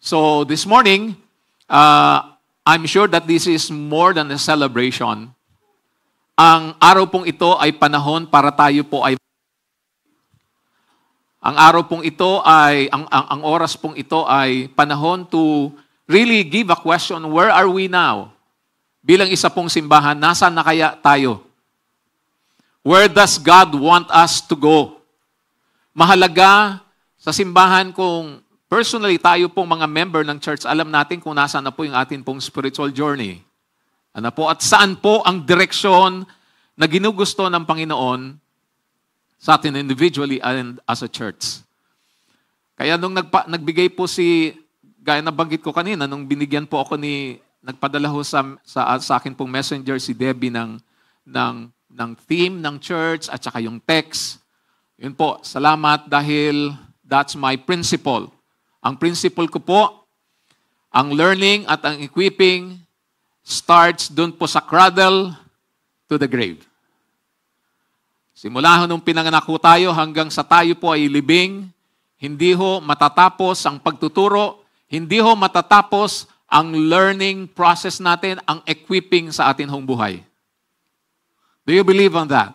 So this morning, I'm sure that this is more than a celebration. Ang araw pong ito ay panahon para tayo po ay ang araw pong ito ay ang oras pong ito ay panahon to really give a question, where are we now? Bilang isa pong simbahan, nasaan na kaya tayo? Where does God want us to go? Mahalaga sa simbahan kung personally tayo pong mga member ng church, alam natin kung nasaan na po yung atin pong spiritual journey. Ano po? At saan po ang direksyon na ginugusto ng Panginoon sa atin individually and as a church. Kaya nung nagbigay po gaya na banggit ko kanina, nung binigyan po ako nagpadala ho sa akin pong messenger si Debbie ng theme ng church at saka yung text. Yun po, salamat dahil that's my principle. Ang principle ko po, ang learning at ang equipping starts dun po sa cradle to the grave. Simula ho nung pinanganak ho tayo hanggang sa tayo po ay libing, hindi ho matatapos ang pagtuturo, hindi ho matatapos ang learning process natin, ang equipping sa atin hong buhay. Do you believe on that?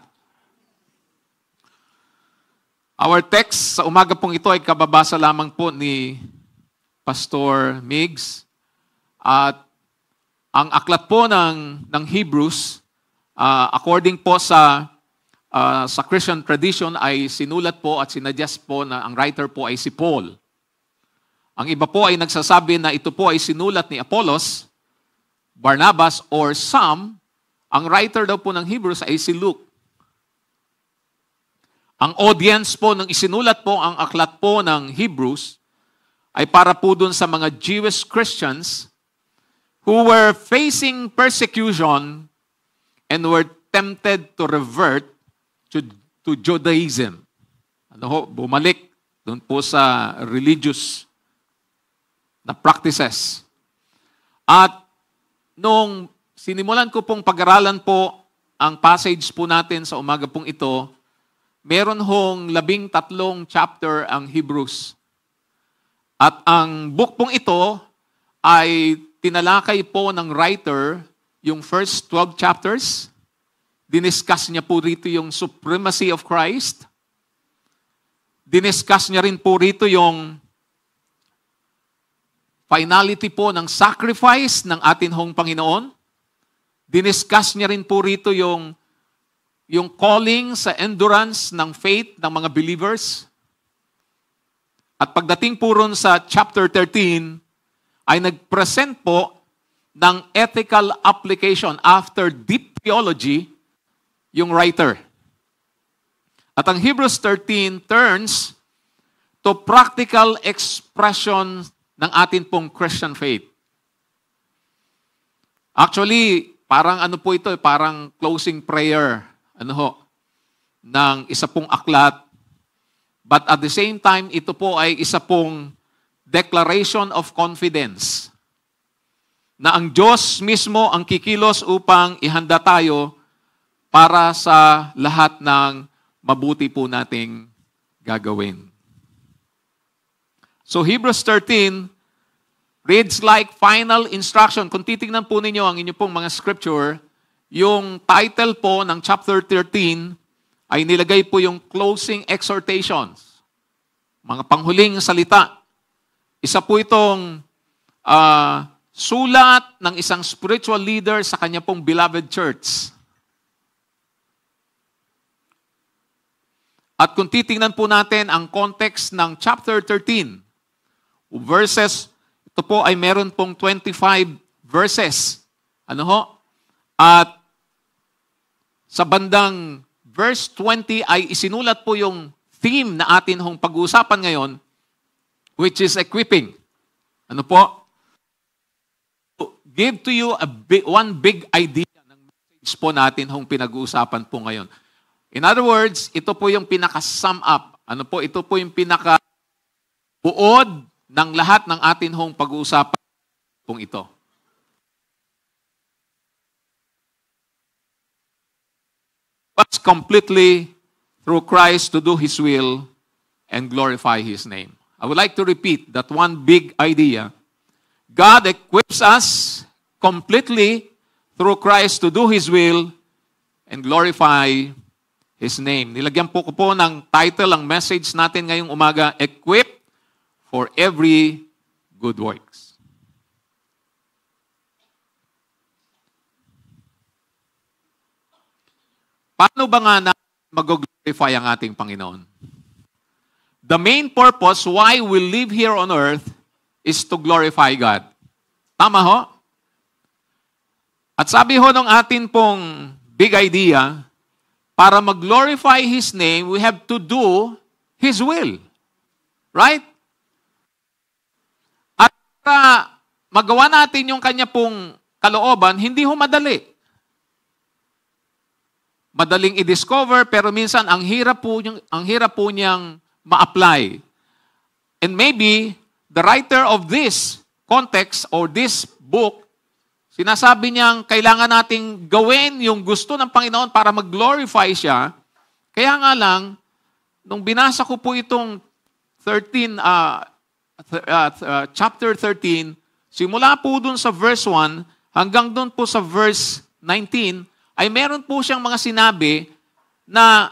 Our text sa umaga pong ito ay kababasa lamang po ni Pastor Migs. At ang aklat po ng Hebrews, according po sa Christian tradition, ay sinulat po at sinadjust po na ang writer po ay si Paul. Ang iba po ay nagsasabi na ito po ay sinulat ni Apollos, Barnabas, or some. Ang writer daw po ng Hebrews ay si Luke. Ang audience po ng isinulat po ang aklat po ng Hebrews ay para po dun sa mga Jewish Christians who were facing persecution and were tempted to revert to Judaism. Bumalik dun po sa religious na practices. At nung sinimulan ko pong pag-aralan po ang passage po natin sa umaga pong ito, meron hong 13 chapter ang Hebrews. At ang book pong ito ay tinalakay po ng writer yung first 12 chapters. Diniscuss niya po rito yung supremacy of Christ. Diniscuss niya rin po rito yung finality po ng sacrifice ng atin hong Panginoon. Diniscuss niya rin po rito yung calling sa endurance ng faith ng mga believers. At pagdating po ron sa chapter 13, ay nag-present po ng ethical application after deep theology yung writer. At ang Hebrews 13 turns to practical expression ng atin pong Christian faith. Actually, parang ano po ito, parang closing prayer ng isa pong aklat. But at the same time, ito po ay isa pong declaration of confidence na ang Diyos mismo ang kikilos upang ihanda tayo para sa lahat ng mabuti po nating gagawin. So Hebrews 13 reads like final instruction. Kung titignan po ninyo ang inyo pong mga scripture, yung title po ng chapter 13 ay nilagay po yung closing exhortations. Mga panghuling salita. Isa po itong sulat ng isang spiritual leader sa kanya pong beloved church. At kung titingnan po natin ang context ng chapter 13, verses, ito po ay meron pong 25 verses. At sa bandang verse 20 ay isinulat po yung theme na atin hong pag-uusapan ngayon, which is equipping. Give to you one big idea ng message po natin hong pinag-uusapan po ngayon. In other words, ito po yung pinaka-sum up. Ito po yung pinaka-buod ng lahat ng atin hong pag-uusapan pong ito. But completely through Christ to do His will and glorify His name. I would like to repeat that one big idea God equips us completely through Christ to do His will and glorify His name. Nilagyan po ko po ng title ang message natin ngayong umaga, Equipped for Every Good Works. Paano ba nga natin mag-glorify ang ating Panginoon? The main purpose why we live here on earth is to glorify God. Tama ho? At sabi ho ng atin pong big idea, para mag-glorify His name, we have to do His will. Right? At para magawa natin yung kanya pong kalooban, hindi ho madali. Madaling i-discover, pero minsan ang hirap po niyang ma-apply. And maybe the writer of this context or this book, sinasabi niyang kailangan nating gawin yung gusto ng Panginoon para mag-glorify siya. Kaya nga lang, nung binasa ko po itong chapter 13, simula po dun sa verse 1 hanggang dun po sa verse 19, ay meron po siyang mga sinabi na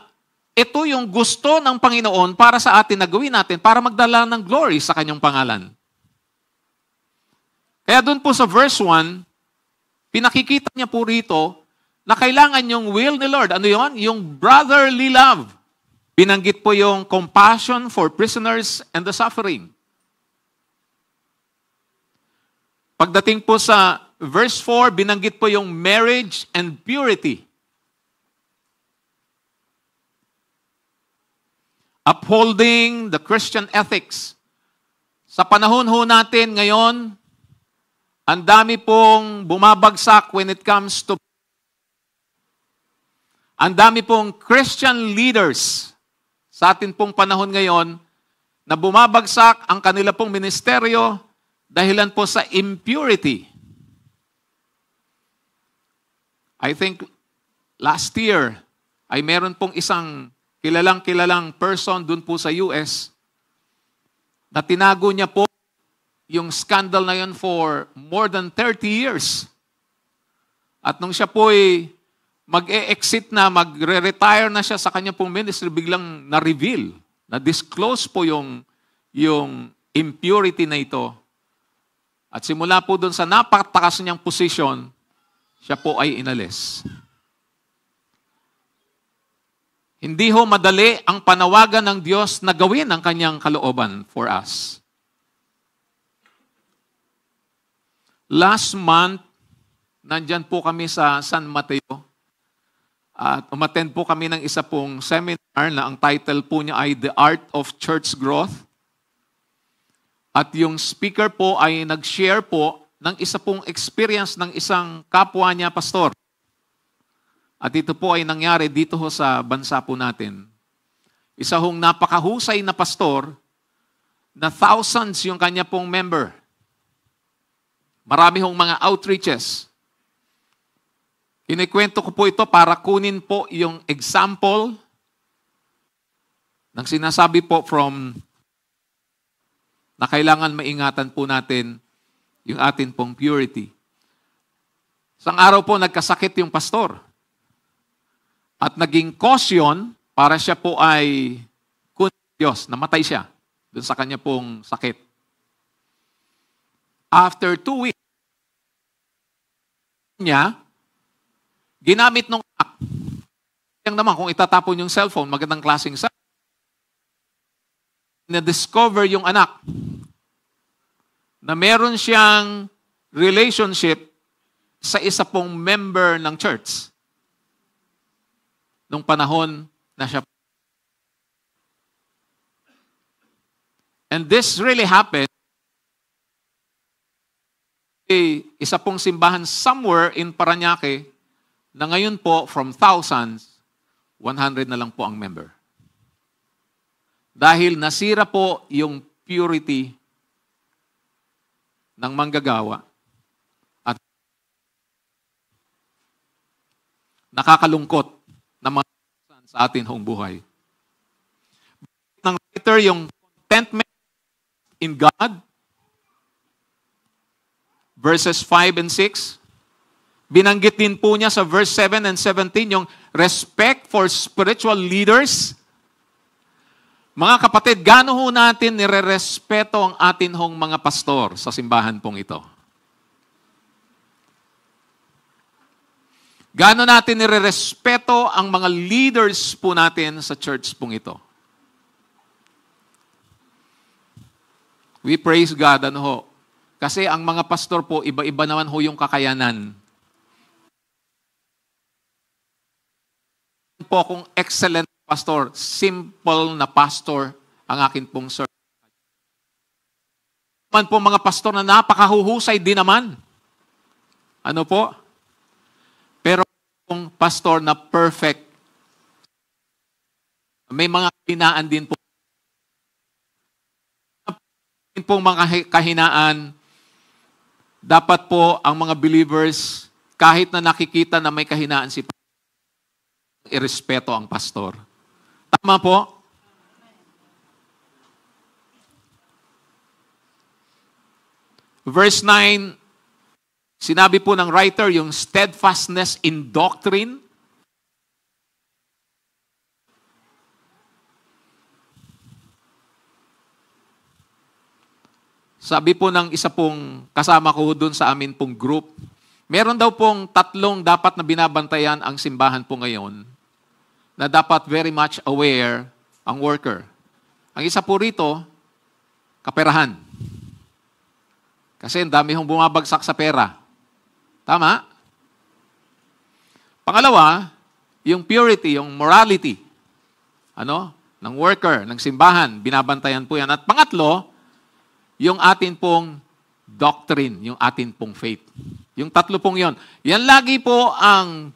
ito yung gusto ng Panginoon para sa atin na gawin natin para magdala ng glory sa kanyang pangalan. Kaya doon po sa verse 1, pinakikita niya po rito na kailangan yung will ni Lord. Ano yun? Yung brotherly love. Binanggit po yung compassion for prisoners and the suffering. Pagdating po sa verse 4, binanggit po yung marriage and purity. Upholding the Christian ethics. Sa panahon ho natin ngayon, ang dami pong bumabagsak when it comes to ang dami pong Christian leaders sa atin pong panahon ngayon na bumabagsak ang kanila pong ministeryo dahilan po sa impurity. I think last year ay meron pong isang kilalang person dun po sa US na tinago niya po yung scandal na yun for more than 30 years. At nung siya po ay mag-e-exit na, magre-retire na siya sa kanya pong ministry, biglang na-reveal, na-disclose po yung impurity na ito. At simula po dun sa napakatakas niyang posisyon, siya po ay inalis. Hindi ho madali ang panawagan ng Diyos na gawin ang kanyang kalooban for us. Last month, nandyan po kami sa San Mateo at umattend po kami ng isa pong seminar na ang title po niya ay The Art of Church Growth. At yung speaker po ay nag-share po ng isa pong experience ng isang kapwa niya pastor. At ito po ay nangyari dito ho sa bansa po natin. Isa hong napakahusay na pastor na thousands yung kanya pong member. Marami hong mga outreaches. Kinikwento ko po ito para kunin po yung example ng sinasabi po from na kailangan maingatan po natin yung atin pong purity. Isang araw po nagkasakit yung pastor. At naging cause yun para siya po ay Diyos, namatay siya dun sa kanya pong sakit. After 2 weeks niya, ginamit nung anak. Yang naman, kung itatapon yung cellphone, magandang klaseng cellphone. Na-discover yung anak na meron siyang relationship sa isa pong member ng church nung panahon na siya. And this really happened. Isa pong simbahan somewhere in Parañaque na ngayon po from thousands, 100 na lang po ang member. Dahil nasira po yung purity ng manggagawa at nakakalungkot na mga sa atin hong buhay. Ng writer yung contentment in God verses 5 and 6. Binanggit din po niya sa verse 7 and 17 yung respect for spiritual leaders. Mga kapatid, gaano ho natin nire-respeto ang atin hong mga pastor sa simbahan pong ito? Gaano natin nire-respeto ang mga leaders po natin sa church pong ito? We praise God, ano ho? Kasi ang mga pastor po, iba-iba naman ho yung kakayanan. Po kung excellent pastor, simple na pastor ang akin pong sir. Man po mga pastor na napakahuhusay din naman. Ano po? Pero kung pastor na perfect, may mga kahinaan din po. Pong mga kahinaan, dapat po ang mga believers, kahit na nakikita na may kahinaan si pastor, irespeto ang pastor. Tama po? Verse 9, sinabi po ng writer yung steadfastness in doctrine. Sabi po ng isa pong kasama ko doon sa amin pong group, meron daw pong 3 dapat na binabantayan ang simbahan po ngayon na dapat very much aware ang worker. Ang isa po rito, kaperahan. Kasi ang dami hong bumabagsak sa pera. Tama? Pangalawa, yung purity, yung morality. Ng worker, ng simbahan, binabantayan po yan. At pangatlo, yung atin pong doctrine, yung atin pong faith. Yung 3 pong yon. Yan lagi po ang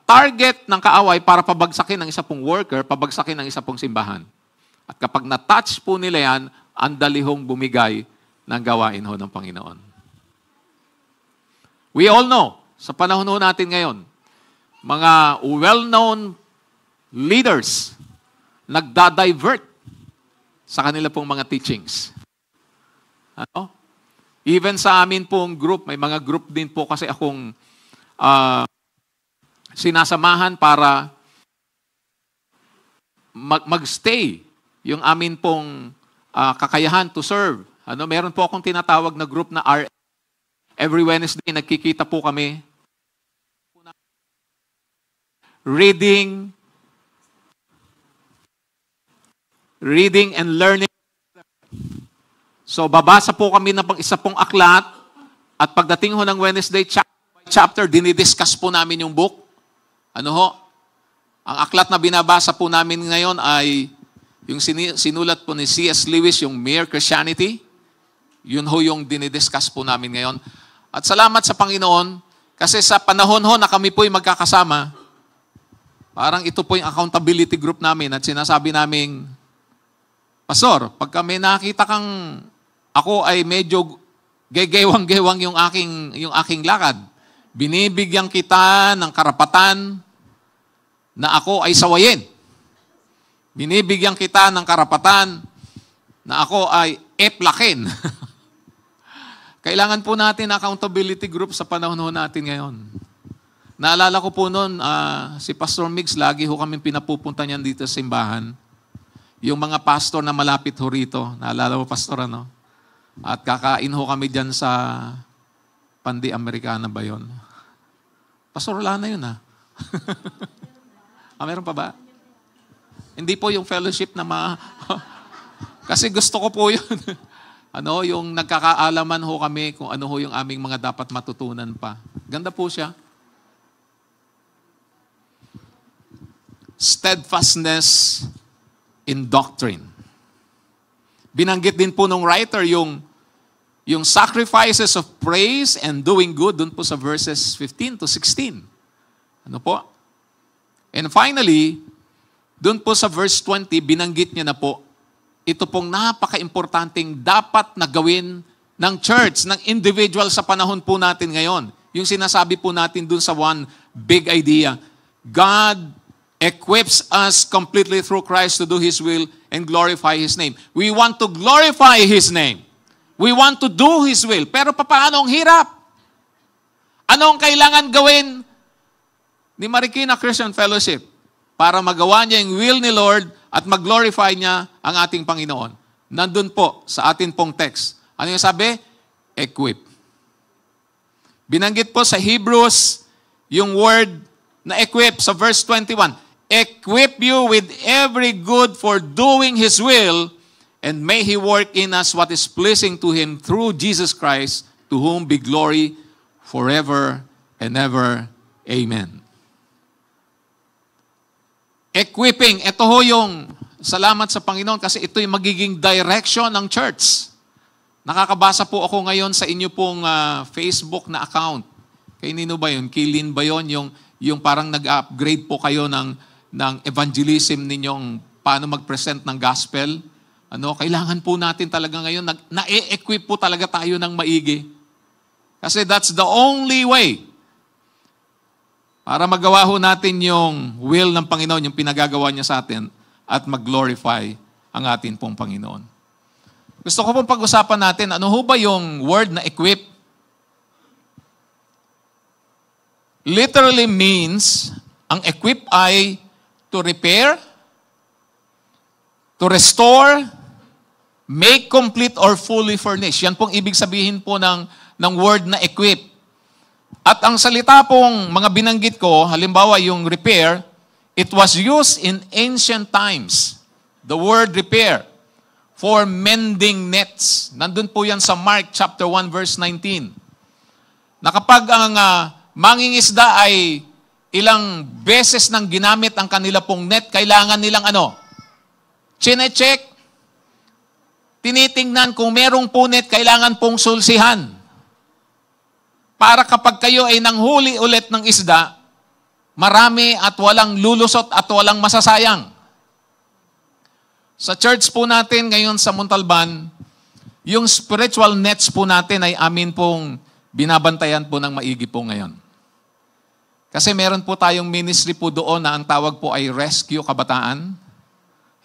target ng kaaway para pabagsakin ng isa pong worker, pabagsakin ng isa pong simbahan. At kapag na-touch po nila yan, ang dalihong bumigay ng gawain ho ng Panginoon. We all know, sa panahon ho natin ngayon, mga well-known leaders nagda-divert sa kanila pong mga teachings. Even sa amin pong group, may mga group din po kasi akong sinasamahan para magstay yung amin pong kakayahan to serve. Meron po akong tinatawag na group na R. Every Wednesday, nagkikita po kami. Reading and learning. So, babasa po kami ng isa pong aklat at pagdating ho ng Wednesday, chapter, dinidiscuss po namin yung book. Ang aklat na binabasa po namin ngayon ay yung sinulat po ni C.S. Lewis, yung Mere Christianity. Yun ho yung dinidiscuss po namin ngayon. At salamat sa Panginoon, kasi sa panahon ho na kami po'y magkakasama, parang ito po yung accountability group namin at sinasabi namin, Pastor, pag kami nakita kang ako ay medyo gegewang-gewang yung aking lakad, binibigyan kita ng karapatan na ako ay sawayin. Binibigyan kita ng karapatan na ako ay eplakin. Kailangan po natin accountability group sa panahon natin ngayon. Naalala ko po noon, si Pastor Mix, lagi ho kami pinapupunta niyan dito sa simbahan. Yung mga pastor na malapit ho rito. Naalala mo, Pastor, At kakain ho kami dyan sa Pandi Americana ba yun? Pastor, wala na yun, meron pa ba? Hindi po yung fellowship na kasi gusto ko po yun. Yung nagkakaalaman ho kami kung ano ho yung aming mga dapat matutunan pa. Ganda po siya. Steadfastness in doctrine. Binanggit din po nung writer yung sacrifices of praise and doing good dun po sa verses 15 to 16. And finally, dun po sa verse 20, binanggit niya na po, ito pong napaka-importanting dapat na gawin ng church, ng individual sa panahon po natin ngayon. Yung sinasabi po natin dun sa one big idea. God equips us completely through Christ to do His will and glorify His name. We want to glorify His name. We want to do His will. Pero paano ang hirap? Ano ang kailangan gawin ni Marikina Christian Fellowship para magawa niya yung will ni Lord at mag-glorify niya ang ating Panginoon? Nandun po sa atin pong text. Ano yung sabi? Equip. Binanggit po sa Hebrews yung word na equip sa verse 21. Equip you with every good for doing His will, and may He work in us what is pleasing to Him through Jesus Christ, to whom be glory forever and ever. Amen. Equipping, ito ho yung salamat sa Panginoon kasi ito yung magiging direction ng church. Nakakabasa po ako ngayon sa inyo pong Facebook na account. Kay Nino ba yun? Kilin ba yun? Yung parang nag-upgrade po kayo ng evangelism ninyong paano mag-present ng gospel. Kailangan po natin talaga ngayon, na-equip po talaga tayo ng maigi. Kasi that's the only way para magawa ho natin yung will ng Panginoon, yung pinagagawa niya sa atin, at mag-glorify ang atin pong Panginoon. Gusto ko pong pag-usapan natin, ano ho ba yung word na equip? Literally means, ang equip ay to repair, to restore, make complete or fully furnish. Yan pong ibig sabihin po ng word na equip. At ang salita pong mga binanggit ko, halimbawa yung repair, it was used in ancient times. The word repair for mending nets. Nandun po yan sa Mark chapter 1 verse 19. Na kapag ang mangingisda ay ilang beses nang ginamit ang kanila pong net, kailangan nilang chine-check, tinitingnan kung merong punit, kailangan pong sulsihan. Para kapag kayo ay nanghuli ulit ng isda, marami at walang lulusot at walang masasayang. Sa church po natin ngayon sa Montalban, yung spiritual nets po natin ay amin pong binabantayan po ng maigi po ngayon. Kasi meron po tayong ministry po doon na ang tawag po ay Rescue Kabataan.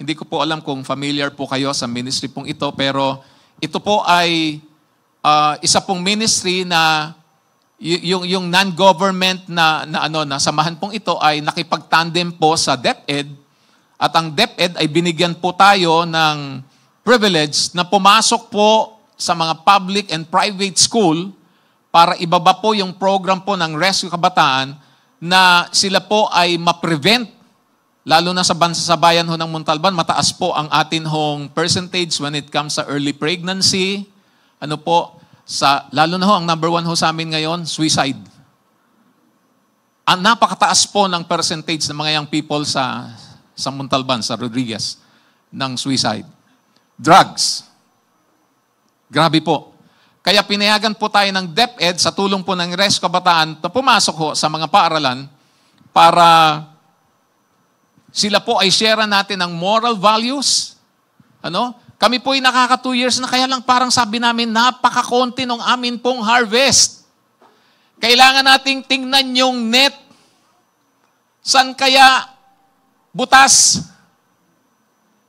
Hindi ko po alam kung familiar po kayo sa ministry pong ito, pero ito po ay isa pong ministry na yung non-government na samahan pong ito ay nakipagtandem po sa DepEd, at ang DepEd ay binigyan po tayo ng privilege na pumasok po sa mga public and private school para ibaba po yung program po ng Rescue Kabataan na sila po ay ma-prevent, lalo na sa bayan ho ng Montalban, mataas po ang atin hong percentage when it comes sa early pregnancy, lalo na ho, ang number 1 ho sa amin ngayon, suicide. Ang napakataas po ng percentage ng mga young people sa Montalban, sa Rodriguez, ng suicide. Drugs. Grabe po. Kaya pinayagan po tayo ng DepEd sa tulong po ng Rescue Kabataan na pumasok ho sa mga paaralan para sila po ay share natin ng moral values. Kami po ay nakaka 2 years na, kaya lang parang sabi namin, napakakonti ng amin pong harvest. Kailangan nating tingnan yung net. San kaya butas?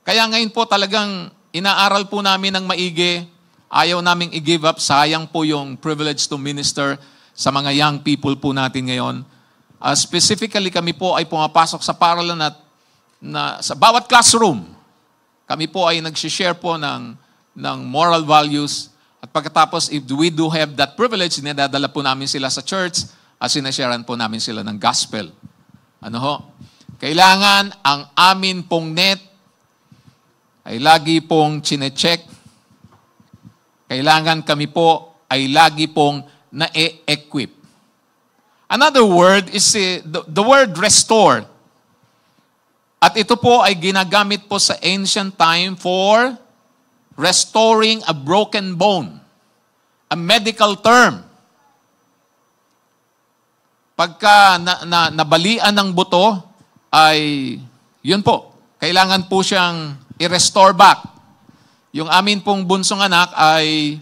Kaya ngayon po talagang inaaral po namin ng maigi. Ayaw naming i-give up. Sayang po yung privilege to minister sa mga young people po natin ngayon. Specifically, kami po ay pumapasok sa paaralan at sa bawat classroom. Kami po ay nag-share po ng moral values. At pagkatapos, if we do have that privilege, dinadala po namin sila sa church at sinasharean po namin sila ng gospel. Kailangan ang amin pong net ay lagi pong chine-check. Kailangan kami po ay lagi pong na-equip. Another word is the word restore. At ito po ay ginagamit po sa ancient time for restoring a broken bone. A medical term. Pagka nabalian ng buto, ay yun po. Kailangan po siyang i-restore back. Yung amin pong bunsong anak ay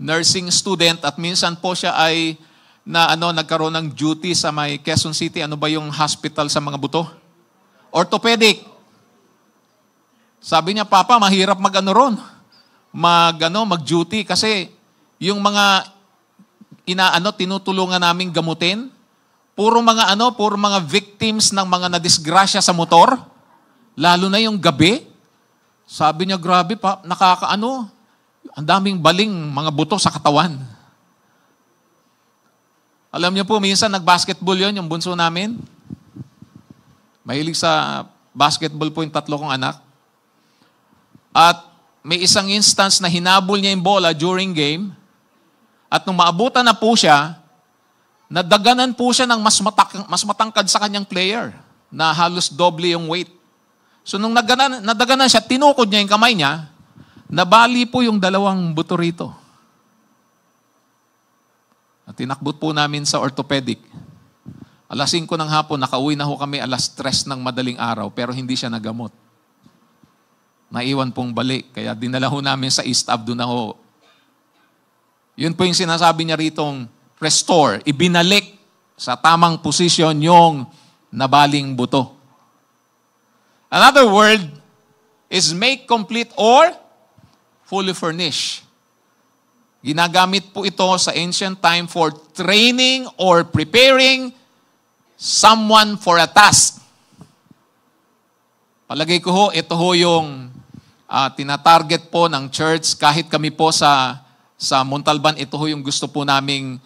nursing student at minsan po siya ay nagkaroon ng duty sa may Quezon City. Ano ba yung hospital sa mga buto? Orthopedic. Sabi niya, Papa, mahirap ron. mag-duty kasi yung mga tinutulungan naming gamutin, puro mga victims ng mga nadisgrasya sa motor, lalo na yung gabi. Sabi niya, grabe pa, ang daming baling mga buto sa katawan. Alam niyo po, minsan nag-basketball yon yung bunso namin. Mahilig sa basketball po yung 3 kong anak. At may isang instance na hinabol niya yung bola during game. At nung maabutan na po siya, nadaganan po siya ng mas matangkad sa kanyang player na halos doble yung weight. So nung nadaganan siya, tinukod niya yung kamay niya, nabali po yung 2 buto rito. At tinakbot po namin sa orthopedic. Alas 5 ng hapon, nakauwi na ho kami alas 3 ng madaling araw, pero hindi siya nagamot. Naiwan pong balik, kaya dinala ho namin sa East Ave, doon na ho. Yun po yung sinasabi niya ritong restore, ibinalik sa tamang posisyon yung nabaling buto. Another word is make complete or fully furnish. Ginagamit po ito sa ancient time for training or preparing someone for a task. Palagay ko ho, ito ho yung tinatarget po ng church. Kahit kami po sa Montalban, ito ho yung gusto po naming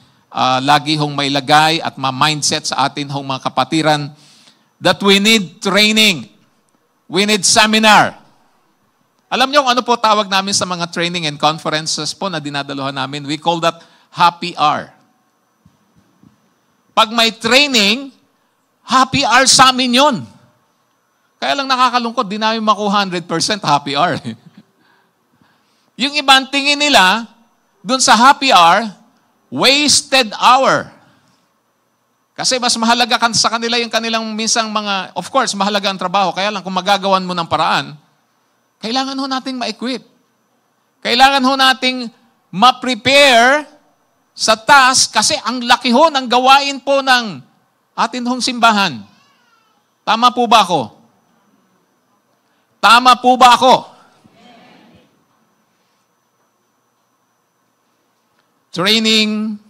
lagi hong mailagay at ma-mindset sa atin hong mga kapatiran that we need training. We need seminar. Alam niyo kung ano po tawag namin sa mga training and conferences po na dinadaluhan namin? We call that happy hour. Pag may training, happy hour sa amin yun. Kaya lang nakakalungkot, di namin makuha 100% happy hour. Yung ibang tingin nila, dun sa happy hour, wasted hour. Kasi mas mahalaga sa kanila yung kanilang minsang mga, of course, mahalaga ang trabaho. Kaya lang kung magagawan mo ng paraan, kailangan ho nating ma-equip. Kailangan ho nating ma-prepare sa task kasi ang laki ho ng gawain po ng atin hong simbahan. Tama po ba ako? Tama po ba ako? Training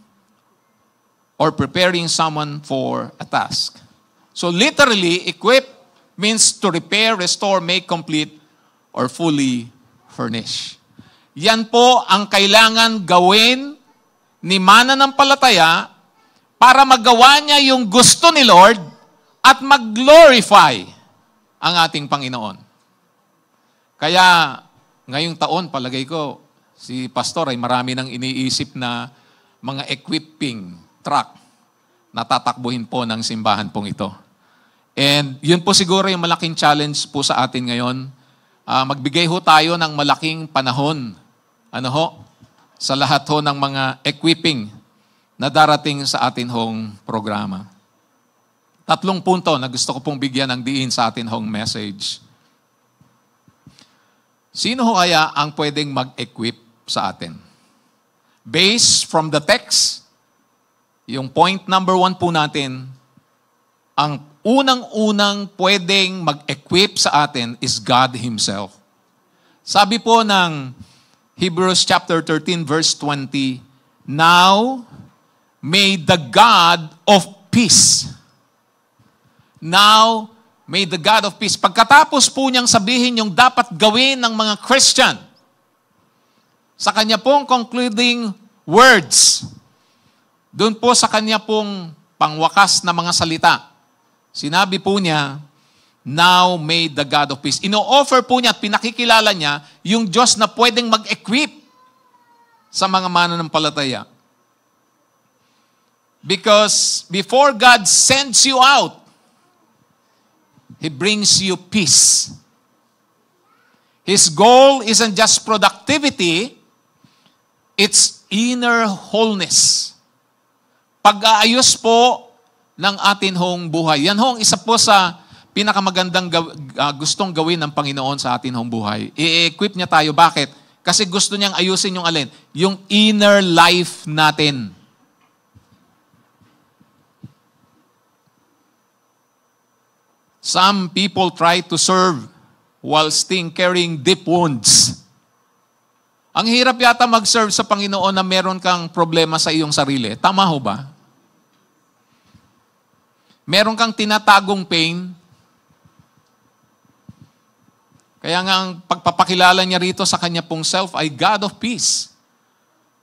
or preparing someone for a task. So literally, equip means to repair, restore, make complete, or fully furnish. Yan po ang kailangan gawin ni mananampalataya para magawa niya yung gusto ni Lord at mag-glorify ang ating Panginoon. Kaya ngayong taon, palagay ko, si Pastor ay marami nang iniisip na mga equipping truck na tatakbuhin po ng simbahan pong ito. And yun po siguro yung malaking challenge po sa atin ngayon. Magbigay ho tayo ng malaking panahon sa lahat ho ng mga equipping na darating sa atin hong programa. 3 punto na gusto ko pong bigyan ng diin sa atin hong message. Sino ho kaya ang pwedeng mag-equip sa atin? Based from the text, yung point number 1 po natin, ang unang-unang pwedeng mag-equip sa atin is God Himself. Sabi po ng Hebrews chapter 13 verse 20, now may the God of peace. Now may the God of peace. Pagkatapos po niyang sabihin yung dapat gawin ng mga Christian, sa kanya pong concluding words, doon po sa kanya pong pangwakas na mga salita, sinabi po niya, now may the God of peace. Ino-offer po niya at pinakikilala niya yung Diyos na pwedeng mag-equip sa mga mananampalataya. Because before God sends you out, He brings you peace. His goal isn't just productivity, it's inner wholeness. Pag-aayos po ng atin hong buhay. Yan hong isa po sa pinakamagandang gustong gawin ng Panginoon sa atin hong buhay. I-equip niya tayo. Bakit? Kasi gusto niyang ayusin yung alin? Yung inner life natin. Some people try to serve while still carrying deep wounds. Ang hirap yata mag-serve sa Panginoon na meron kang problema sa iyong sarili. Tama ho ba? Meron kang tinatagong pain. Kaya nga ang pagpapakilala niya rito sa kanya pong self ay God of peace.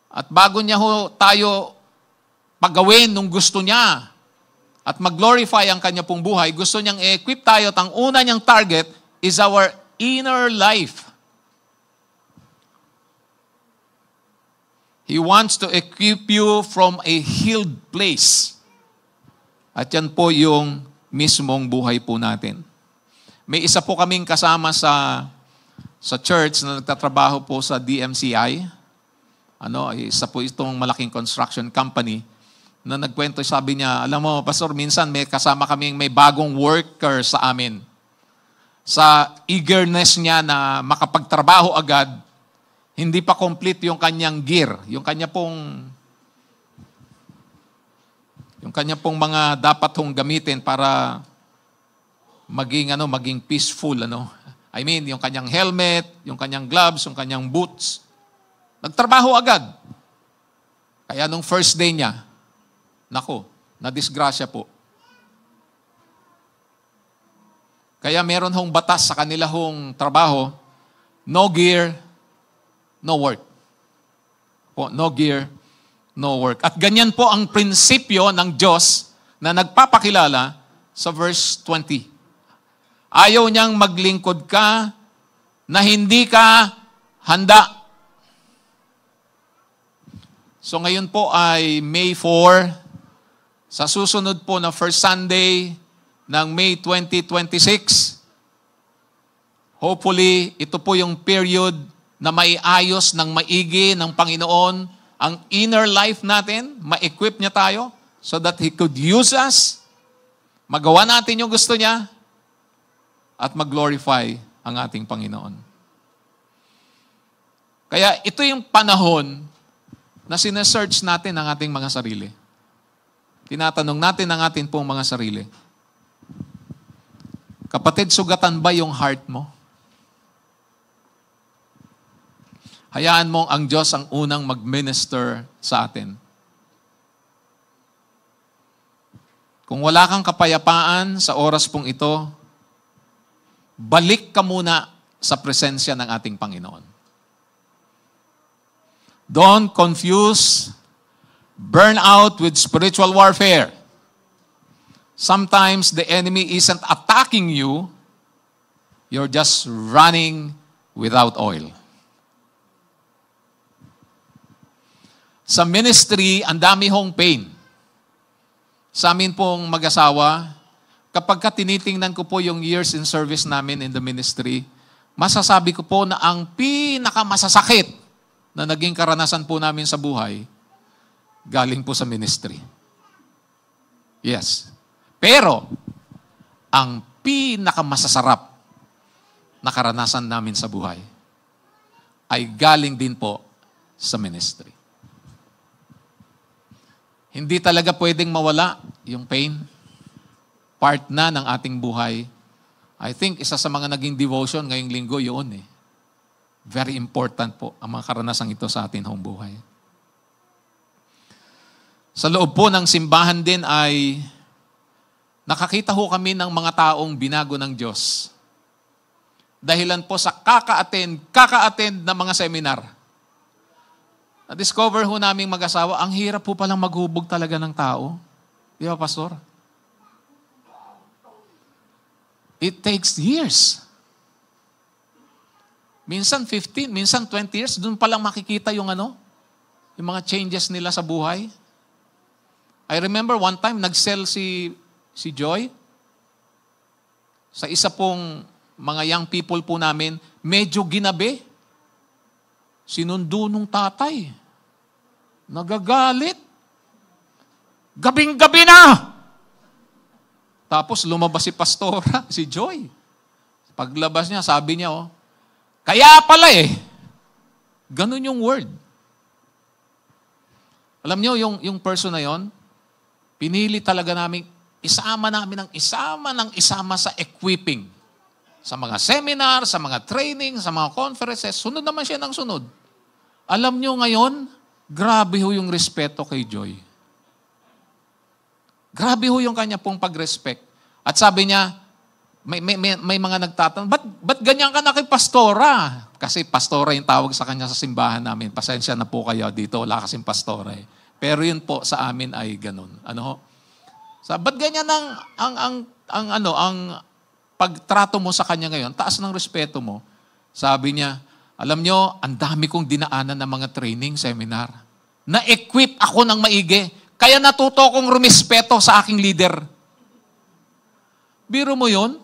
At bago niya ho tayo paggawin nung gusto niya at mag-glorify ang kanya pong buhay, gusto niyang i-equip tayo at ang una niyang target is our inner life. He wants to equip you from a healed place. At yan po yung mismong buhay po natin. May isa po kaming kasama sa church na nagtatrabaho po sa DMCI. Isa po itong malaking construction company na nagkwento, sabi niya, alam mo, Pastor, minsan may kasama kaming may bagong worker sa amin. Sa eagerness niya na makapagtrabaho agad, hindi pa complete yung kanyang gear, yung kanya pong mga dapat hong gamitin para maging peaceful, I mean, yung kanyang helmet, yung kanyang gloves, yung kanyang boots. Nagtrabaho agad. Kaya nung first day niya, na-disgrasya po. Kaya meron hong batas sa kanila hong trabaho, no gear, no work. Po, no gear, no work. At ganyan po ang prinsipyo ng Diyos na nagpapakilala sa verse 20. Ayaw niyang maglingkod ka na hindi ka handa. So ngayon po ay May 4. Sa susunod po na first Sunday ng May 2026, hopefully, ito po yung period na maiayos ng maigi ng Panginoon ang inner life natin, ma-equip niya tayo so that He could use us, magawa natin yung gusto niya, at mag-glorify ang ating Panginoon. Kaya ito yung panahon na sinesearch natin ang ating mga sarili. Tinatanong natin ang ating pong mga sarili. Kapatid, sugatan ba yung heart mo? Hayaan mong ang Diyos ang unang mag-minister sa atin. Kung wala kang kapayapaan sa oras pong ito, balik ka muna sa presensya ng ating Panginoon. Don't confuse burnout with spiritual warfare. Sometimes the enemy isn't attacking you, you're just running without oil. Sa ministry, ang dami hong pain. Sa amin pong mag-asawa, kapag tinitingnan ko po yung years in service namin in the ministry, masasabi ko po na ang pinakamasasakit na naging karanasan po namin sa buhay, galing po sa ministry. Yes. Pero, ang pinakamasasarap na karanasan namin sa buhay ay galing din po sa ministry. Hindi talaga pwedeng mawala yung pain. Part na ng ating buhay. I think isa sa mga naging devotion ngayong linggo yun eh. Very important po ang mga karanasang ito sa ating hong buhay. Sa loob po ng simbahan din ay nakakita ho kami ng mga taong binago ng Diyos. Dahilan po sa kaka-attend na mga seminar. Na-discover ho naming mag-asawa, ang hirap po palang maghubog talaga ng tao. Di ba, Pastor? It takes years. Minsan 15, minsan 20 years, doon palang makikita yung yung mga changes nila sa buhay. I remember one time, nag-sell si Joy. Sa isa pong mga young people po namin, medyo ginabi. Sinundo nung tatay. Nagagalit. Gabing-gabi na! Tapos lumabas si pastora, si Joy. Paglabas niya, sabi niya, kaya pala ganun yung word. Alam niyo, yung person na yon, pinili talaga namin isama sa equipping. Sa mga seminar, sa mga training, sa mga conferences, sunod naman siya ng sunod. Alam nyo ngayon, grabe ho yung respeto kay Joy. Grabe ho yung kanya pong pag-respect. At sabi niya, may mga nagtatanong, ba't ganyan ka na kay pastora? Kasi pastora yung tawag sa kanya sa simbahan namin. Pasensya na po kayo dito, wala kasing pastora eh. Pero yun po sa amin ay ganun. Ano ho? Ba't ganyan ang pagtrato mo sa kanya ngayon? Taas ng respeto mo. Sabi niya, alam nyo, ang dami kong dinaanan ng mga training, seminar. Na-equip ako ng maigi. Kaya natuto akong rumispeto sa aking leader. Biro mo yun?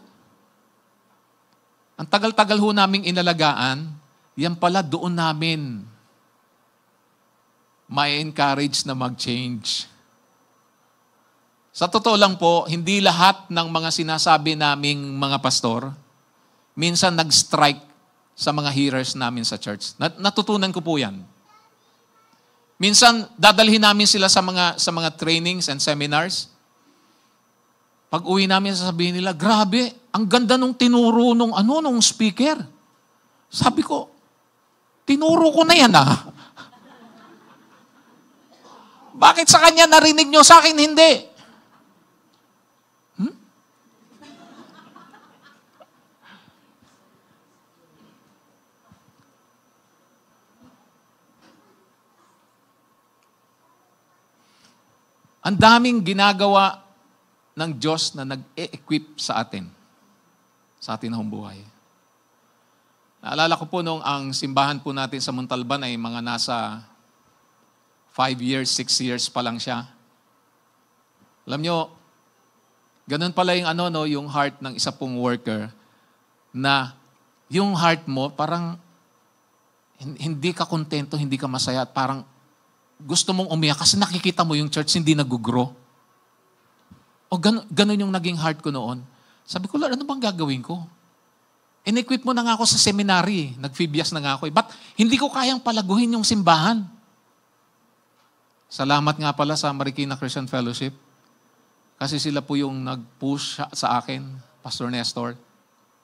Ang tagal-tagal ho naming inalagaan, yan pala doon namin may encourage na mag-change. Sa totoo lang po, hindi lahat ng mga sinasabi naming mga pastor, minsan nag-strike sa mga hearers namin sa church. Natutunan ko po yan. Minsan, dadalhin namin sila sa mga trainings and seminars. Pag uwi namin, sasabihin nila, grabe, ang ganda nung tinuro nung speaker. Sabi ko, tinuro ko na yan ah. Bakit sa kanya narinig nyo, sa akin hindi? Ang daming ginagawa ng Diyos na nag-e-equip sa atin na buhay. Naalala ko po nung ang simbahan po natin sa Montalban ay mga nasa 5 years, 6 years pa lang siya. Alam nyo, ganun pala yung heart ng isa pong worker na yung heart mo parang hindi ka kontento, hindi ka masaya at parang gusto mong umiyak kasi nakikita mo yung church hindi nag-grow. O ganun yung naging heart ko noon. Sabi ko, Lord, ano bang gagawin ko? In-equip mo na nga ako sa seminary. Nag-Phoebias na nga ako. But hindi ko kayang palaguhin yung simbahan. Salamat nga pala sa Marikina Christian Fellowship. Kasi sila po yung nag-push sa akin, Pastor Nestor,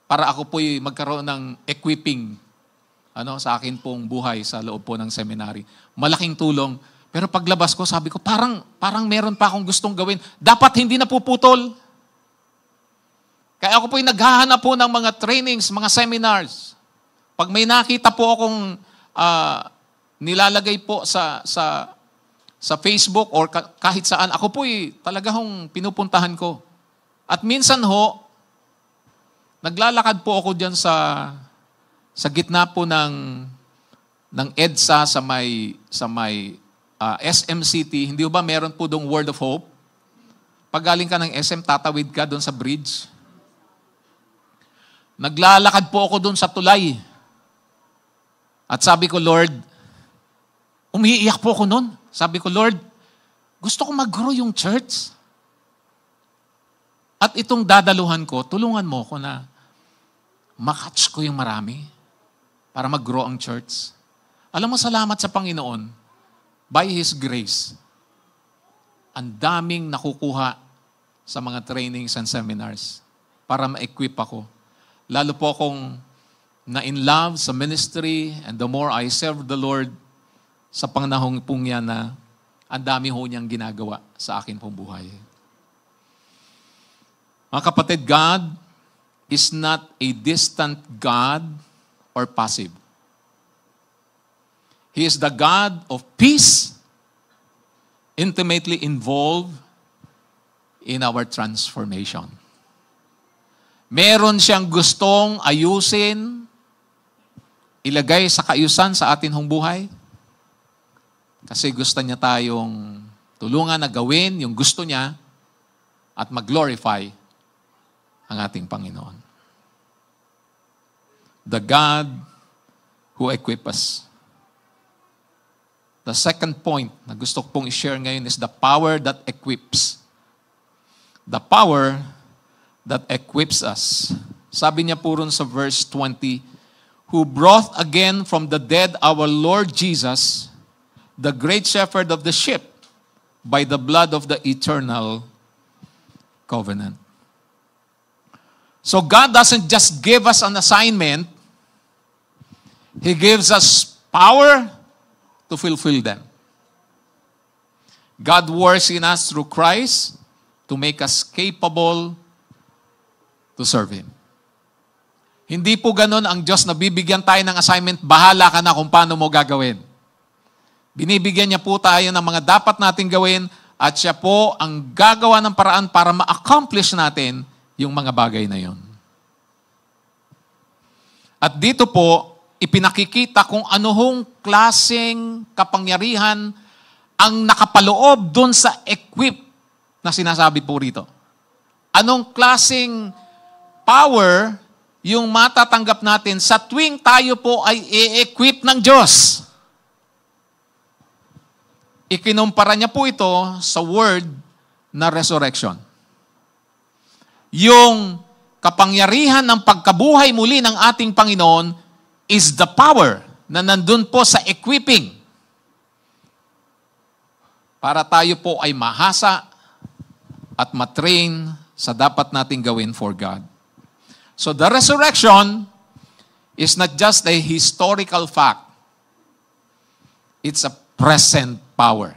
para ako po magkaroon ng equipping sa akin pong buhay sa loob po ng seminary. Malaking tulong. Pero paglabas ko, sabi ko, parang meron pa akong gustong gawin. Dapat hindi napuputol. Kaya ako po naghahanap po ng mga trainings, mga seminars. Pag may nakita po akong nilalagay po sa Facebook or kahit saan, ako po talaga hong pinupuntahan ko. At minsan ho, naglalakad po ako dyan sa gitna po ng EDSA sa may SM City. Hindi ba meron po dong Word of Hope? Pag galing ka ng SM, tatawid ka doon sa bridge. Naglalakad po ako doon sa tulay. At sabi ko, Lord, umiiyak po ako noon. Sabi ko, Lord, gusto ko mag-grow yung church. At itong dadaluhan ko, tulungan mo ko na makatch ko yung marami para mag-grow ang church. Alam mo, salamat sa Panginoon, by His grace, ang daming nakukuha sa mga trainings and seminars para ma-equip ako. Lalo po akong na-in love sa ministry and the more I serve the Lord sa panahong pong yan na ang dami ho niyang ginagawa sa akin pong buhay. Mga kapatid, God is not a distant God or passive. He is the God of peace, intimately involved in our transformation. Meron siyang gustong ayusin, ilagay sa kaayusan sa atin hong buhay. Kasi gusto niya tayong tulungan na gawin yung gusto niya at mag-glorify ang ating Panginoon. The God who equips us. The second point na gusto ko pong i-share ngayon is the power that equips. The power that equips us. Sabi niya po ron sa verse 20, who brought again from the dead our Lord Jesus, the great shepherd of the sheep, by the blood of the eternal covenant. So God doesn't just give us an assignment. He gives us power to fulfill them. God works in us through Christ to make us capable to serve Him. Hindi po ganun ang Diyos na bibigyan tayo ng assignment, bahala ka na kung paano mo gagawin. Binibigyan niya po tayo ng mga dapat natin gawin at siya po ang gagawa ng paraan para ma-accomplish natin yung mga bagay na yun. At dito po, ipinakikita kung anong klaseng kapangyarihan ang nakapaloob dun sa equip na sinasabi po rito. Anong klaseng power yung matatanggap natin sa tuwing tayo po ay i-equip ng Diyos. Ikinumpara niya po ito sa word na resurrection. Yung kapangyarihan ng pagkabuhay muli ng ating Panginoon is the power na nandun po sa equipping para tayo po ay mahasa at matrain sa dapat nating gawin for God. So the resurrection is not just a historical fact. It's a present power.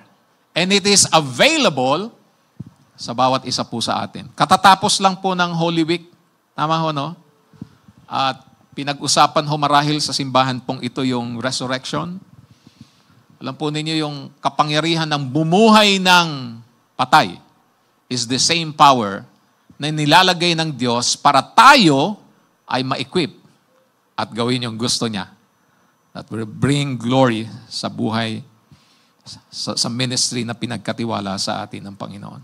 And it is available sa bawat isa po sa atin. Katatapos lang po ng Holy Week. Tama ho, no? At pinag-usapan ho marahil sa simbahan pong ito yung resurrection. Alam po ninyo yung kapangyarihan ng bumuhay ng patay is the same power na nilalagay ng Diyos para tayo ay ma-equip at gawin yung gusto niya. That will bring glory sa buhay, sa ministry na pinagkatiwala sa atin ng Panginoon.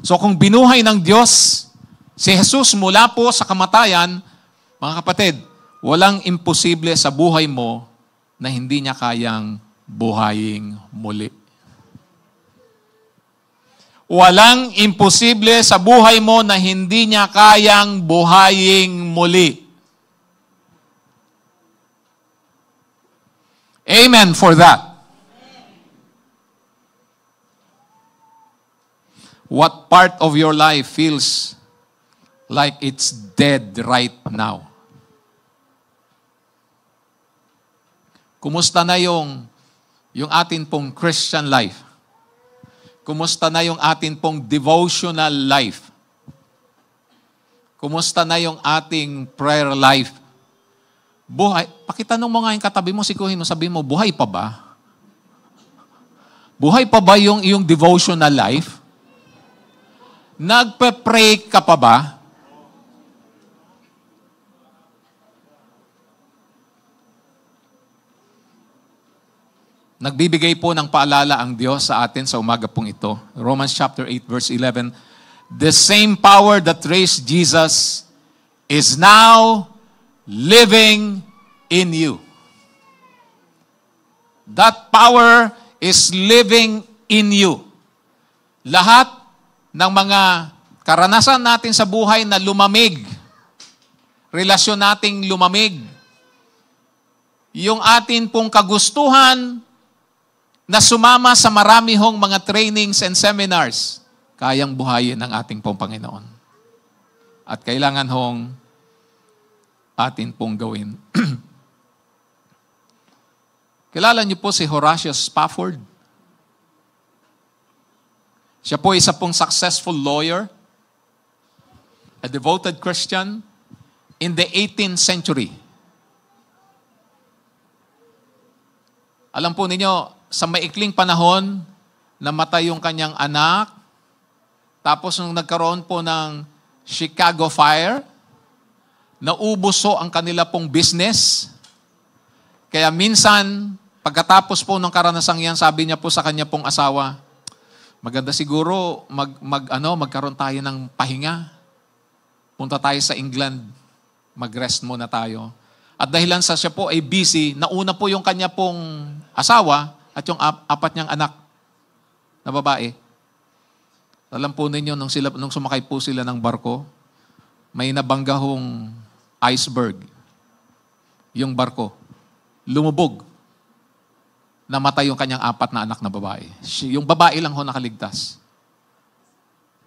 So kung binuhay ng Diyos si Jesus mula po sa kamatayan, mga kapatid, walang imposible sa buhay mo na hindi niya kayang buhayin muli. Walang imposible sa buhay mo na hindi niya kayang buhayin muli. Amen for that. What part of your life feels like it's dead right now? Kumusta na yung atin pong Christian life? Kumusta na yung atin pong devotional life? Kumusta na yung ating prayer life? Buhay. Pakitanong mo nga yung katabi mo, sikuhin mo, sabihin mo, buhay pa ba? Buhay pa ba yung iyong devotional life? Nagpe-pray ka pa ba? Nagbibigay po ng paalala ang Diyos sa atin sa umaga pong ito. Romans chapter 8 verse 11. The same power that raised Jesus is now living in you. That power is living in you. Lahat ng mga karanasan natin sa buhay na lumamig, relasyon nating lumamig, yung atin pong kagustuhan na sumama sa marami hong mga trainings and seminars, kayang buhayin ng ating pong Panginoon. At kailangan hong atin pong gawin. Kilala niyo po si Horatio Spafford? Siya po isa pong successful lawyer, a devoted Christian in the 18th century. Alam po ninyo, sa maikling panahon, namatay yung kanyang anak. Tapos nung nagkaroon po ng Chicago Fire, naubos po ang kanila pong business. Kaya minsan, pagkatapos po ng karanasang yan, sabi niya po sa kanya pong asawa, maganda siguro magkaroon tayo ng pahinga. Punta tayo sa England, mag-rest muna tayo. At dahilan sa siya po ay busy, nauna po yung kanya pong asawa at yung apat niyang anak na babae. Alam po ninyo, nung sumakay po sila ng barko, may nabanggahong iceberg. Yung barko, lumubog. Namatay yung kanyang apat na anak na babae. Yung babae lang ho nakaligtas.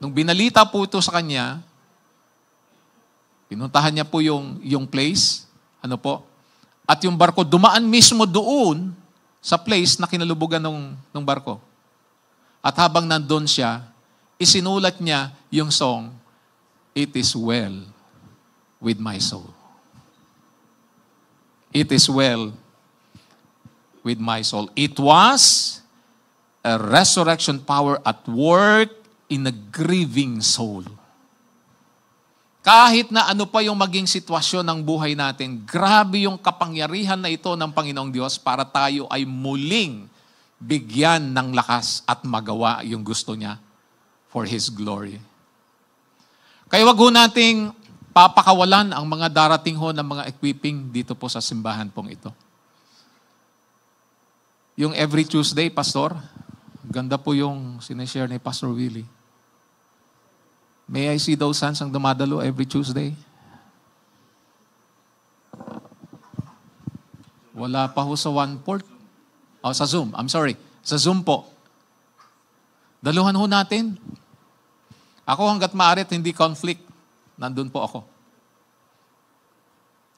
Nung binalita po ito sa kanya, pinuntahan niya po yung place, at yung barko dumaan mismo doon sa place na kinalubugan ng barko. At habang nandun siya, isinulat niya yung song, It is well with my soul. It is well with my soul. It was a resurrection power at work in a grieving soul. Kahit na ano pa yung maging sitwasyon ng buhay natin, grabe yung kapangyarihan na ito ng Panginoong Diyos para tayo ay muling bigyan ng lakas at magawa yung gusto niya for His glory. Kaya wag ho nating papakawalan ang mga darating ho ng mga equipping dito po sa simbahan pong ito. Yung every Tuesday, Pastor, ganda po yung sinishare ni Pastor Willie. May I see those hands ang dumadalo every Tuesday? Wala pa ho sa 1/4. Oh, sa Zoom. I'm sorry. Sa Zoom po. Daluhan ho natin. Ako hanggat maaari hindi conflict. Nandun po ako.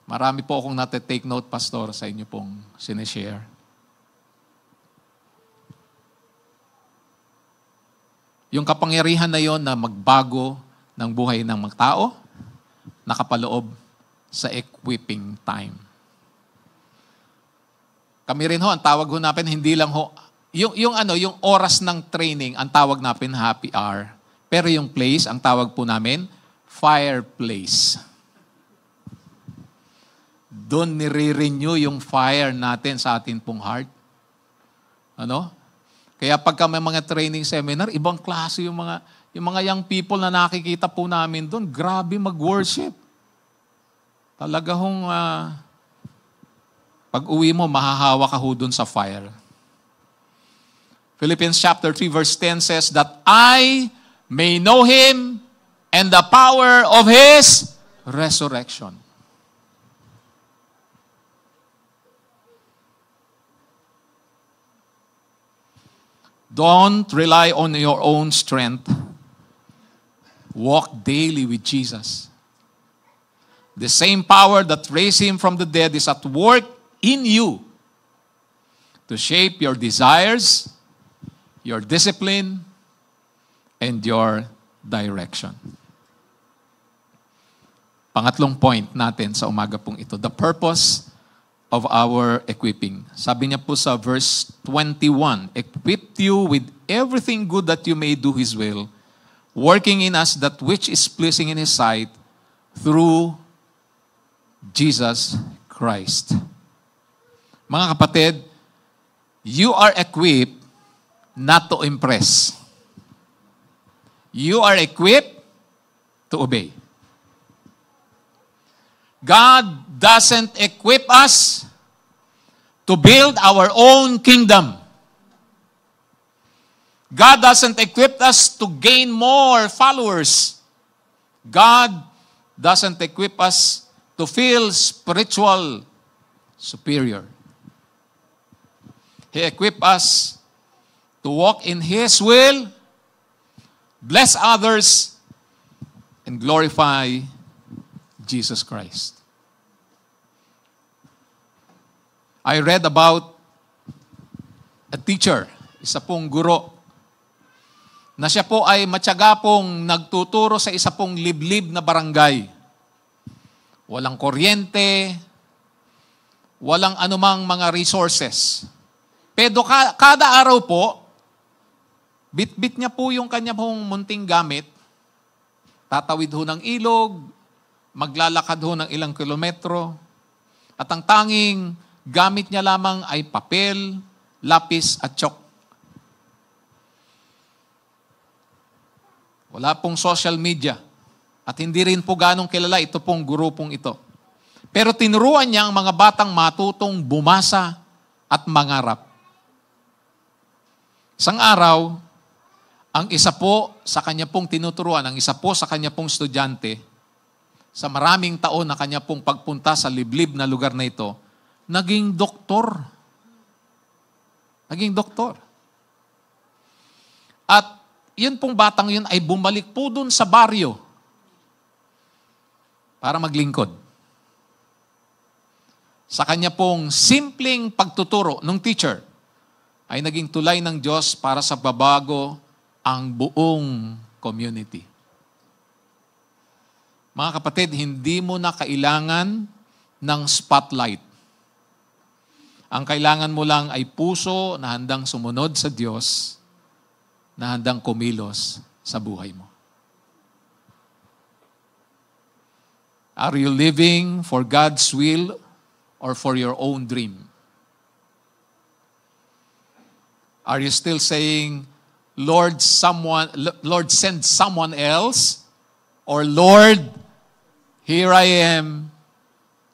Marami po akong take note, Pastor, sa inyo pong sinishare. Yung kapangyarihan na yon na magbago ng buhay ng mga tao, nakapaloob sa equipping time. Kami rin ho, ang tawag ho natin, hindi lang ho, yung oras ng training, ang tawag natin happy hour. Pero yung place, ang tawag po namin, fireplace. Doon nire-renew yung fire natin sa atin pong heart. Ano? Kaya pagka may mga training seminar, ibang klase yung mga young people na nakikita po namin doon, grabe mag-worship. Talaga hong pag uwi mo, mahahawa ka ho doon sa fire. Philippians chapter 3 verse 10 says that I may know Him and the power of His resurrection. Don't rely on your own strength. Walk daily with Jesus. The same power that raised Him from the dead is at work in you to shape your desires, your discipline, and your direction. Pangatlong point natin sa umaga pong ito, the purpose of our equipping. Sabi niya po sa verse 21, equipped you with everything good that you may do His will, working in us that which is pleasing in His sight through Jesus Christ. Mga kapatid, you are equipped not to impress. You are equipped to obey. God doesn't equip us to build our own kingdom. God doesn't equip us to gain more followers. God doesn't equip us to feel spiritual superior. He equipped us to walk in His will, bless others, and glorify Jesus Christ. I read about a teacher, isa pong guro, na siya po ay matyaga pong nagtuturo sa isa pong liblib na barangay. Walang kuryente, walang anumang mga resources. Pero kada araw po, bit-bit niya po yung kanya pong munting gamit, tatawid ho ng ilog, maglalakad ho ng ilang kilometro, at ang tanging gamit niya lamang ay papel, lapis at chalk. Wala pong social media. At hindi rin po ganong kilala ito pong grupong ito. Pero tinuruan niya ang mga batang matutong bumasa at mangarap. Isang araw, ang isa po sa kanya pong tinuturuan, ang isa po sa kanya pong estudyante, sa maraming taon na kanya pong pagpunta sa liblib na lugar na ito, naging doktor. Naging doktor. At yun pong batang yun ay bumalik po dun sa baryo para maglingkod. Sa kanya pong simpleng pagtuturo ng teacher, ay naging tulay ng Diyos para sa babago ang buong community. Mga kapatid, hindi mo na kailangan ng spotlight. Ang kailangan mo lang ay puso na handang sumunod sa Diyos, na handang kumilos sa buhay mo. Are you living for God's will or for your own dream? Are you still saying, Lord, send someone else? Or Lord, here I am,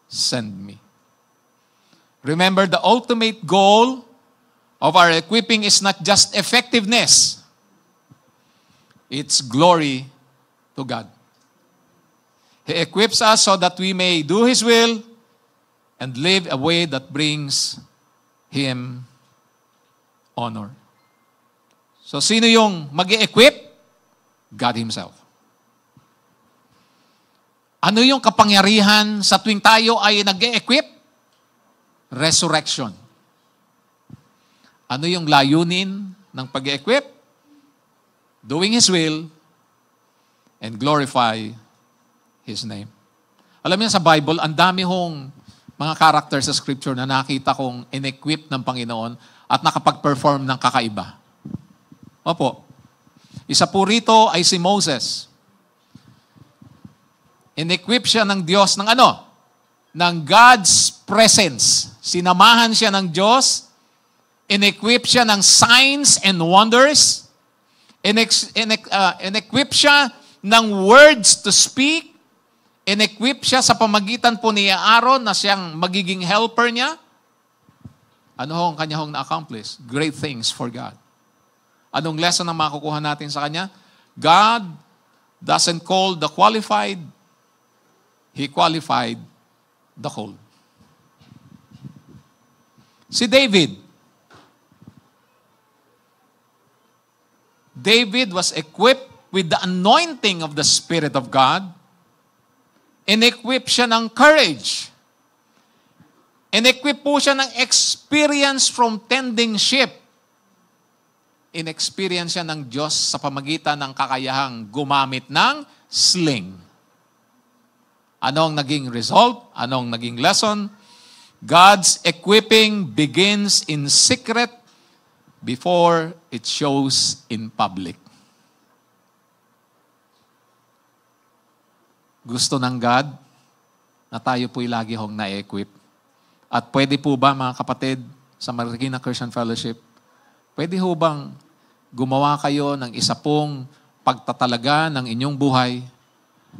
send me. Remember, the ultimate goal of our equipping is not just effectiveness. It's glory to God. He equips us so that we may do His will and live a way that brings Him honor. So, sino yung mag-e-equip? God Himself. Ano yung kapangyarihan sa tuwing tayo ay nag-e-equip? Resurrection. Ano yung layunin ng pag-e-equip? Doing His will and glorify His name. Alam niyo sa Bible, ang dami hong mga characters sa Scripture na nakita kong in-equip ng Panginoon at nakapag-perform ng kakaiba. Opo. Isa po rito ay si Moses. In-equip siya ng Diyos ng ano? Ng God's presence. Sinamahan siya ng Diyos. In-equip siya ng signs and wonders. In-equip siya ng words to speak. In-equip siya sa pamagitan po ni Aaron na siyang magiging helper niya. Ano hong kanya hong na-accomplish? Great things for God. Anong lesson ang makukuha natin sa kanya? God doesn't call the qualified. He qualified the called. Si David. David was equipped with the anointing of the Spirit of God. In-equip siya ng courage. In-equip po siya ng experience from tending sheep. In-experience siya ng Diyos sa pamagitan ng kakayahang gumamit ng sling. Anong naging result? Anong naging lesson? God's equipping begins in secret before it shows in public. Gusto ng God na tayo po'y lagi hong na-equip. At pwede po ba, mga kapatid, sa Marikina Christian Fellowship, pwede ho bang gumawa kayo ng isa pong pagtatalaga ng inyong buhay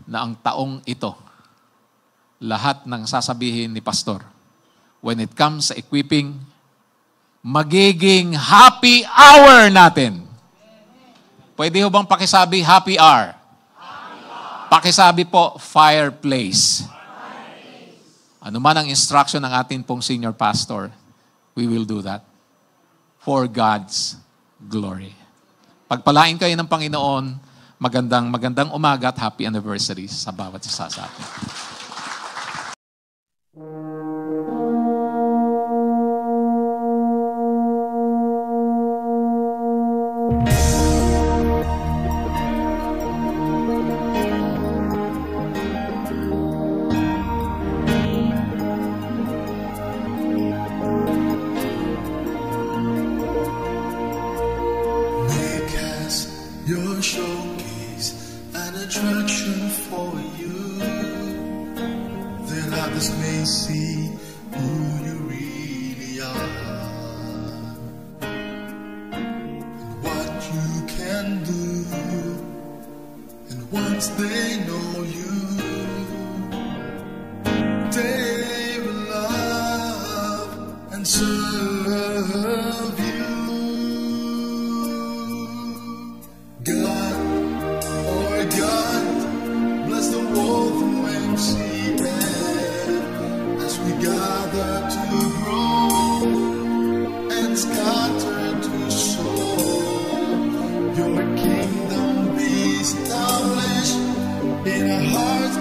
na ang taong ito, lahat ng sasabihin ni Pastor, when it comes sa equipping, magiging happy hour natin. Pwede ho bang pakisabi happy hour? Pakisabi po, fireplace. Ano man ang instruction ng atin pong senior pastor, we will do that for God's glory. Pagpalain kayo ng Panginoon, magandang umaga at happy anniversary sa bawat isa sa atin. Your showcase an attraction for you, that others may see who you really are, and what you can do. And once they know you, they will love and serve you. God, oh God, bless the world from MCM as we gather to grow and scatter to sow. Your kingdom be established in our hearts